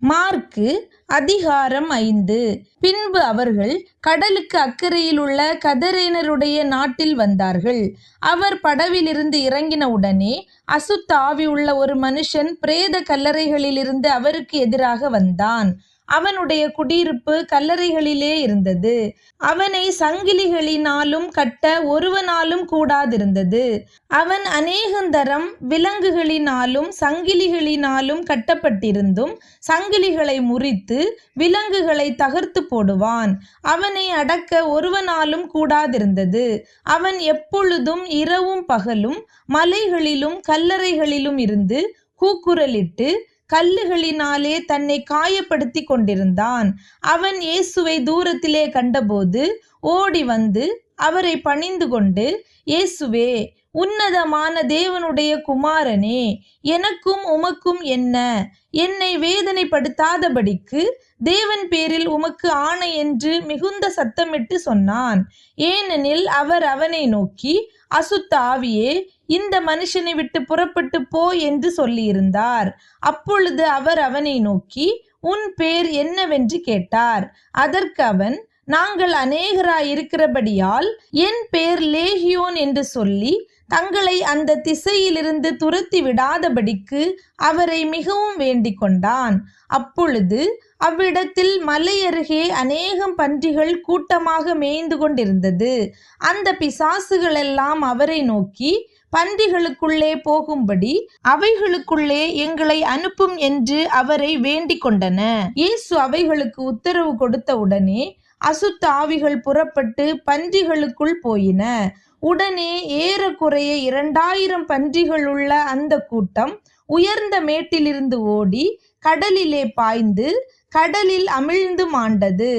Mark அதிகாரம் 5. பின்பு அவர்கள் கடலுக்கு அக்கறையில் உள்ள கதரேனருடைய நாட்டில் வந்தார்கள். அவர் படவிலிருந்து இறங்கின உடனே அசுத்த ஆவி உள்ள ஒரு மனுஷன் பிரேத கல்லறைகளிலிருந்து அவருக்கு எதிராக வந்தான். அவனுடைய குடியிருப்பு கல்லறைகளிலே இருந்தது. அவனை சங்கிலிகளினாலும் கட்ட ஒருவனாலும் கூடாதிருந்தது. அவன் அநேகந்தரம் விலங்குகளினாலும் சங்கிலிகளினாலும் கட்டப்பட்டிருந்தும் சங்கிலிகளை முறித்து விலங்குகளை தகர்த்து போடுவான். அவனை அடக்க ஒருவனாலும் கூடாதிருந்தது. அவன் எப்பொழுதும் இரவும் பகலும் மலைகளிலும் கல்லறைகளிலும் இருந்து கூக்குரலிட்டு கல்லுகளினாலே தன்னை காயப்படுத்தி கொண்டிருந்தான். அவன் இயேசுவை தூரத்திலே கண்டபோது ஓடி வந்து அவரை பணிந்து கொண்டு, இயேசுவே, உன்னதமான தேவனுடைய குமாரனே, எனக்கும் உமக்கும் என்ன? என்னை வேதனைப்படுத்தாதபடிக்கு தேவன் பேரில் உமக்கு ஆணை என்று மிகுந்த சத்தமிட்டு சொன்னான். ஏனெனில் அவர் அவனை நோக்கி, அசுத்த ஆவியே, இந்த மனுஷனை விட்டு புறப்பட்டு போ என்று சொல்லியிருந்தார். அப்பொழுது அவர் அவனை நோக்கி, உன் பேர் என்னவென்று கேட்டார். அதற்கு அவன், நாங்கள் அநேகராயிருக்கிறபடியால் என் பேர் லேகியோன் என்று சொல்லி தங்களை அந்த திசையிலிருந்து துரத்தி விடாதபடிக்கு அவரை மிகவும் வேண்டிக் கொண்டான். அப்பொழுது அவ்விடத்தில் மலையருகே அநேகம் பன்றிகள் கூட்டமாக மேய்ந்து கொண்டிருந்தது. அந்த பிசாசுகளெல்லாம் அவரை நோக்கி, பன்றிகளுக்குள்ளே போகும்படி அவைகளுக்குள்ளே எங்களை அனுப்பும் என்று அவரை வேண்டிக் கொண்டன. இயேசு அவைகளுக்கு உத்தரவு கொடுத்த உடனே அசுத்த ஆவிகள் புறப்பட்டு பன்றிகளுக்குள் போயின. உடனே ஏறக்குறைய 2000 பன்றிகள் உள்ள அந்த கூட்டம் உயர்ந்த மேட்டிலிருந்து ஓடி கடலிலே பாய்ந்து கடலில் அமிழ்ந்து மாண்டது.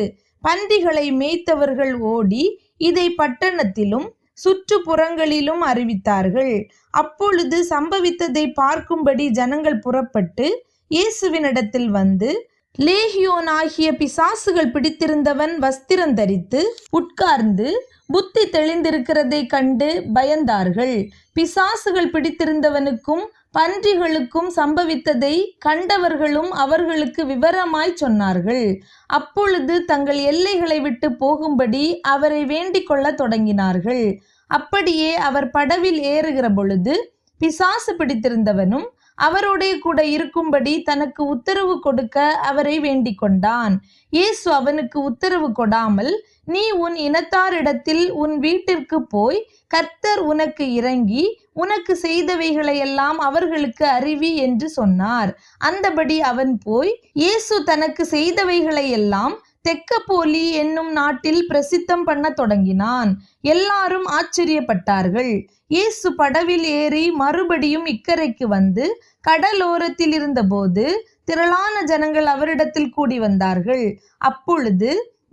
பன்றிகளை மேய்த்தவர்கள் ஓடி இதை பட்டணத்திலும் சுற்றுப்புறங்களிலும் அறிவித்தார்கள். அப்பொழுது சம்பவித்ததை பார்க்கும்படி ஜனங்கள் புறப்பட்டு இயேசுவினிடத்தில் வந்து, லேகியோனாகிய பிசாசுகள் பிடித்திருந்தவன் வஸ்திரம் தரித்து உட்கார்ந்து புத்தி தெளிந்திருக்கிறதை கண்டு பயந்தார்கள். பிசாசுகள் பிடித்திருந்தவனுக்கும் பன்றிகளுக்கும் சம்பவித்ததை கண்டவர்களும் அவர்களுக்கு விவரமாய் சொன்னார்கள். அப்பொழுது தங்கள் எல்லைகளை விட்டு போகும்படி அவரை வேண்டிக் கொள்ள தொடங்கினார்கள். அப்படியே அவர் படவில் ஏறுகிற பொழுது பிசாசு பிடித்திருந்தவனும் அவரோடே கூட இருக்கும்படி தனக்கு உத்தரவு கொடுக்க அவரை வேண்டிக் கொண்டான். இயேசு அவனுக்கு உத்தரவு கொடாமல், நீ உன் இனத்தாரிடத்தில் உன் வீட்டிற்கு போய் கர்த்தர் உனக்கு இறங்கி உனக்கு செய்தவைகளையெல்லாம் அவர்களுக்கு அறிவி என்று சொன்னார். அந்தபடி அவன் போய் இயேசு தனக்கு செய்தவைகளையெல்லாம் தெக்கப்போலி என்னும் நாட்டில் பிரசித்தம் பண்ண தொடங்கினான். எல்லாரும் ஆச்சரியப்பட்டார்கள். இயேசு படவில் ஏறி மறுபடியும் இக்கரைக்கு வந்து கடலோரத்தில் இருந்தபோது திரளான ஜனங்கள் அவரிடத்தில் கூடி வந்தார்கள். அப்பொழுது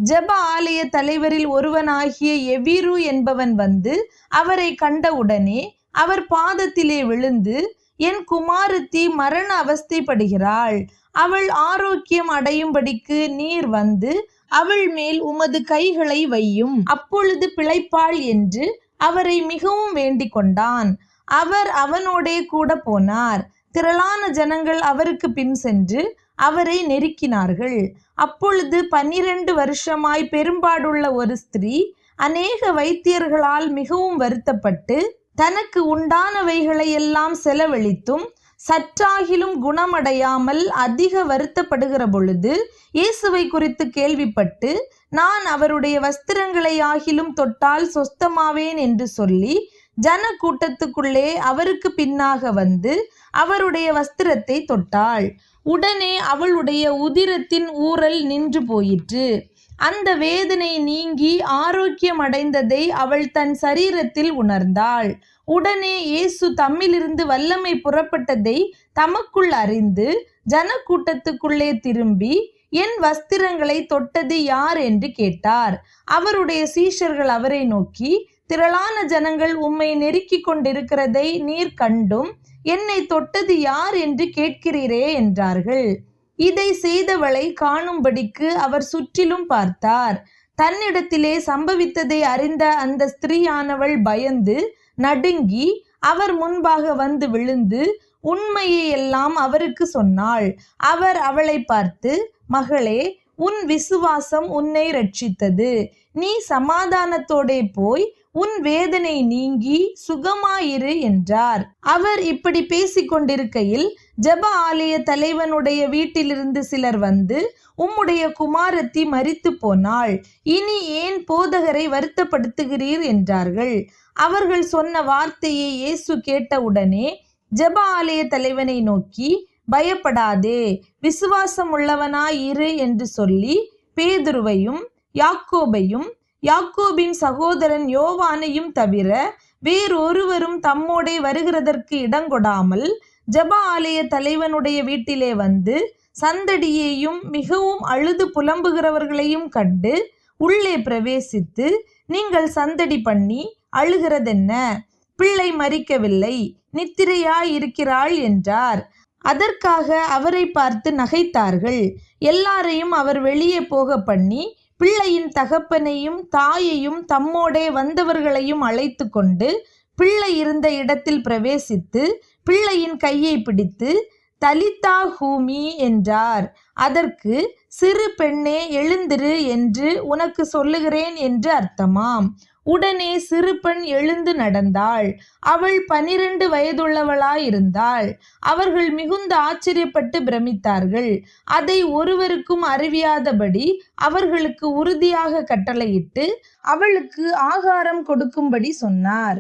ஜெப ஆலய தலைவரில் ஒருவனாகிய எவீரு என்பவன் வந்து அவரை கண்டவுடனே அவர் பாதத்திலே விழுந்து, என் குமாரத்தி மரண அவஸ்தைப்படுகிறாள். அவள் ஆரோக்கியம் அடையும்படிக்கு நீர் வந்து அவள் மேல் உமது கைகளை வையும், அப்பொழுது பிழைப்பாள் என்று அவரை மிகவும் வேண்டிக் கொண்டான். அவர் அவனோடே கூட போனார். திரளான ஜனங்கள் அவருக்கு பின் சென்று அவரை நெருக்கினார்கள். அப்பொழுது 12 வருஷமாய் பெரும்பாடுள்ள ஒரு ஸ்திரீ அநேக வைத்தியர்களால் மிகவும் வருத்தப்பட்டு தனக்கு உண்டானவைகளை எல்லாம் செலவழித்தும் சற்றாகிலும் குணமடையாமல் அதிக வருத்தப்படுகிற பொழுது இயேசுவை குறித்து கேள்விப்பட்டு, நான் அவருடைய வஸ்திரங்களை ஆகிலும் தொட்டால் சொஸ்தமாவேன் என்று சொல்லி ஜன கூட்டத்துக்குள்ளே அவருக்கு பின்னாக வந்து அவருடைய வஸ்திரத்தை தொட்டாள். உடனே அவளுடைய உதிரத்தின் ஊறல் நின்று போயிற்று. அந்த வேதனை நீங்கி ஆரோக்கியம் அடைந்ததை அவள் தன் சரீரத்தில் உணர்ந்தாள். உடனே இயேசு தம்மிலிருந்து வல்லமை புறப்பட்டதை தமக்குள் அறிந்து ஜனக்கூட்டத்துக்குள்ளே திரும்பி, என் வஸ்திரங்களை தொட்டது யார் என்று கேட்டார். அவருடைய சீஷர்கள் அவரை நோக்கி, திரளான ஜனங்கள் உம்மை நெருக்கிக் கொண்டிருக்கிறதை நீர் கண்டும் என்னை தொட்டது யார் என்று கேட்கிறீரே என்றார்கள். இதை செய்தவளை காணும்படிக்கு அவர் சுற்றிலும் பார்த்தார். தன்னிடத்திலே சம்பவித்ததை அறிந்த அந்த ஸ்திரீயானவள் பயந்து நடுங்கி அவர் முன்பாக வந்து விழுந்து, உண்மையை எல்லாம் அவருக்கு சொன்னாள். அவர் அவளை பார்த்து, மகளே, உன் விசுவாசம் உன்னை ரட்சித்தது. நீ சமாதானத்தோடே போய் உன் வேதனை நீங்கி சுகமாயிரு என்றார். அவர் இப்படி பேசிக் கொண்டிருக்கையில் ஜெப ஆலய தலைவனுடைய வீட்டிலிருந்து சிலர் வந்து, உம்முடைய குமாரத்தி மரித்து போனாள், இனி ஏன் போதகரை வருத்தப்படுத்துகிறீர் என்றார்கள். அவர்கள் சொன்ன வார்த்தையை இயேசு கேட்டவுடனே ஜெப ஆலய தலைவனை நோக்கி, பயப்படாதே, விசுவாசம் உள்ளவனாய் இரு என்று சொல்லி பேதுருவையும் யாக்கோபையும் யாக்கோபின் சகோதரன் யோவானையும் தவிர வேறொருவரும் தம்மோடே வருகிறதற்கு இடங்கொடாமல் ஜெப ஆலய தலைவனுடைய வீட்டிலே வந்து சந்தடியையும் மிகவும் அழுது புலம்புகிறவர்களையும் கண்டு உள்ளே பிரவேசித்து, நீங்கள் சந்தடி பண்ணி அழுகிறதென்ன? பிள்ளை மரிக்கவில்லை, நித்திரையாயிருக்கிறாள் என்றார். அதற்காக அவரை பார்த்து நகைத்தார்கள். எல்லாரையும் அவர் வெளியே போக பண்ணி பிள்ளையின் தகப்பனையும் தாயையும் தம்மோடே வந்தவர்களையும் அழைத்து கொண்டு பிள்ளை இருந்த இடத்தில் பிரவேசித்து பிள்ளையின் கையை பிடித்து, தலித்தா ஹூமி என்றார். அதற்கு, சிறு பெண்ணே எழுந்திரு என்று உனக்கு சொல்லுகிறேன் என்று அர்த்தமாம். உடனே சிறு பெண் எழுந்து நடந்தாள். அவள் 12 வயதுள்ளவளாயிருந்தாள். அவர்கள் மிகுந்த ஆச்சரியப்பட்டு பிரமித்தார்கள். அதை ஒருவருக்கும் அறிவியாதபடி அவர்களுக்கு உறுதியாக கட்டளையிட்டு அவளுக்கு ஆகாரம் கொடுக்கும்படி சொன்னார்.